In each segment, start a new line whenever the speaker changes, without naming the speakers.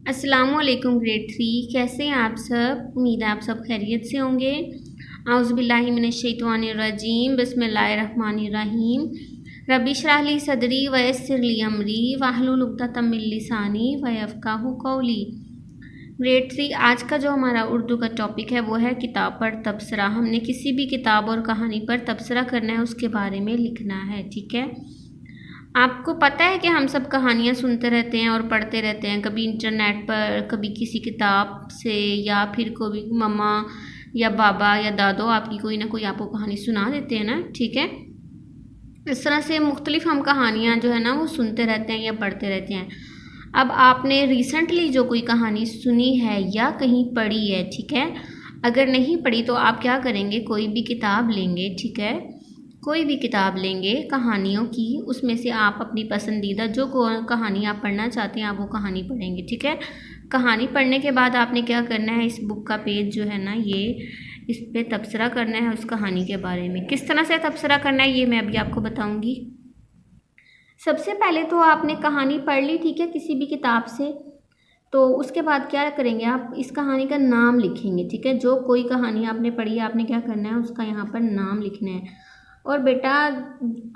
अस्सलामुअलैकुम ग्रेड 3। कैसे हैं आप सब? उम्मीद है आप सब खैरियत से होंगे। आउज़ुबिल्लाहि मिनश्शैतानिर्रजीम बिस्मिल्लाहिर्रहमानिर्रहीम। रब्बि इश्रह ली सदरी व यस्सिर ली अमरी वाहलुल उक़दतम मिन लिसानी व यफ़क़हू क़ौली। ग्रेड 3 आज का जो हमारा उर्दू का टॉपिक है वो है किताब पर तबसरा। हमने किसी भी किताब और कहानी पर तबसरा करना है, उसके बारे में लिखना है। ठीक है, आपको पता है कि हम सब कहानियाँ सुनते रहते हैं और पढ़ते रहते हैं, कभी इंटरनेट पर, कभी किसी किताब से, या फिर कोई मम्मा या बाबा या दादो आपकी कोई ना कोई आपको कहानी सुना देते हैं ना। ठीक है, इस तरह से मुख्तलिफ हम कहानियाँ जो है ना वो सुनते रहते हैं या पढ़ते रहते हैं। अब आपने रिसेंटली जो कोई कहानी सुनी है या कहीं पढ़ी है, ठीक है, अगर नहीं पढ़ी तो आप क्या करेंगे, कोई भी किताब लेंगे। ठीक है, कोई भी किताब लेंगे कहानियों की, उसमें से आप अपनी पसंदीदा जो कहानी आप पढ़ना चाहते हैं आप वो कहानी पढ़ेंगे। ठीक है, कहानी पढ़ने के बाद आपने क्या करना है, इस बुक का पेज जो है ना ये इस पे तबसरा करना है उस कहानी के बारे में। किस तरह से तबसरा करना है ये मैं अभी आपको बताऊंगी। सबसे पहले तो आपने कहानी पढ़ ली, ठीक है, किसी भी किताब से, तो उसके बाद क्या करेंगे, आप इस कहानी का नाम लिखेंगे। ठीक है, जो कोई कहानी आपने पढ़ी है आपने क्या करना है, उसका यहाँ पर नाम लिखना है। और बेटा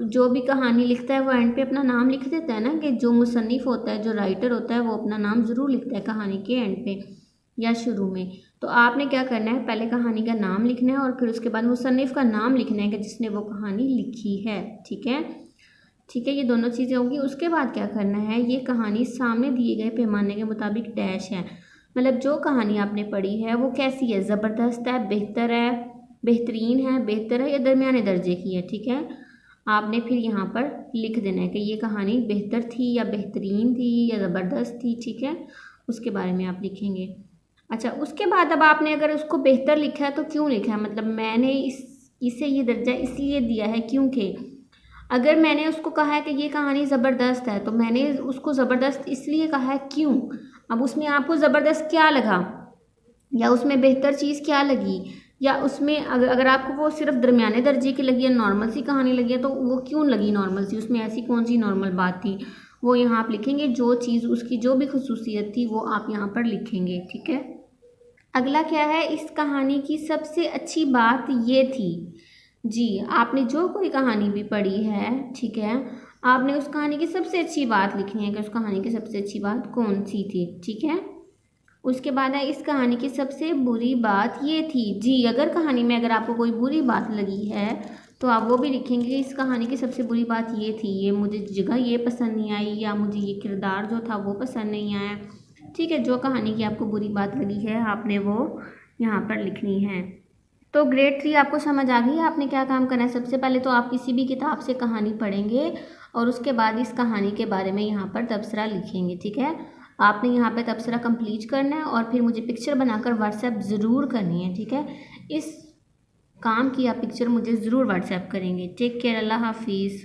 जो भी कहानी लिखता है वो एंड पे अपना नाम लिख देता है ना, कि जो मुसन्निफ़ होता है, जो राइटर होता है, वो अपना नाम ज़रूर लिखता है कहानी के एंड पे या शुरू में। तो आपने क्या करना है, पहले कहानी का नाम लिखना है और फिर उसके बाद मुसन्निफ़ का नाम लिखना है कि जिसने वो कहानी लिखी है। ठीक है, ठीक है, ये दोनों चीज़ें होंगी। उसके बाद क्या करना है, ये कहानी सामने दिए गए पैमाने के मुताबिक डैश है, मतलब जो कहानी आपने पढ़ी है वो कैसी है, ज़बरदस्त है, बेहतर है, बेहतरीन है, बेहतर है या दरमियाने दर्जे की है। ठीक है, आपने फिर यहाँ पर लिख देना है कि ये कहानी बेहतर थी या बेहतरीन थी या ज़बरदस्त थी। ठीक है, उसके बारे में आप लिखेंगे। अच्छा, उसके बाद अब आपने अगर उसको बेहतर लिखा है तो क्यों लिखा है, मतलब मैंने इसे ये दर्जा इसलिए दिया है क्योंकि अगर मैंने उसको कहा है कि ये कहानी ज़बरदस्त है तो मैंने उसको ज़बरदस्त इसलिए कहा है क्यों। अब उसमें आपको ज़बरदस्त क्या लगा, या उसमें बेहतर चीज़ क्या लगी, या उसमें अगर आपको वो सिर्फ दरमियाने दर्जे की लगी है, नॉर्मल सी कहानी लगी है, तो वो क्यों लगी नॉर्मल सी, उसमें ऐसी कौन सी नॉर्मल बात थी, वो यहाँ आप लिखेंगे। जो चीज़ उसकी जो भी खसूसियत थी वो आप यहाँ पर लिखेंगे। ठीक है, अगला क्या है, इस कहानी की सबसे अच्छी बात ये थी। जी, आपने जो कोई कहानी भी पढ़ी है, ठीक है, आपने उस कहानी की सबसे अच्छी बात लिखनी है कि उस कहानी की सबसे अच्छी बात कौन सी थी। ठीक है, उसके बाद है इस कहानी की सबसे बुरी बात ये थी। जी, अगर कहानी में अगर आपको कोई बुरी बात लगी है तो आप वो भी लिखेंगे कि इस कहानी की सबसे बुरी बात ये थी, ये मुझे जगह ये पसंद नहीं आई, या मुझे ये किरदार जो था वो पसंद नहीं आया। ठीक है, जो कहानी की आपको बुरी बात लगी है आपने वो यहाँ पर लिखनी है। तो ग्रेड 3 आपको समझ आ गई है आपने क्या काम करना है। सबसे पहले तो आप किसी भी किताब से कहानी पढ़ेंगे और उसके बाद इस कहानी के बारे में यहाँ पर तबसरा लिखेंगे। ठीक है, आपने यहाँ पे तबसरा कंप्लीट करना है और फिर मुझे पिक्चर बनाकर व्हाट्सएप ज़रूर करनी है। ठीक है, इस काम की आप पिक्चर मुझे ज़रूर व्हाट्सएप करेंगे। टेक केयर, अल्लाह हाफिज़।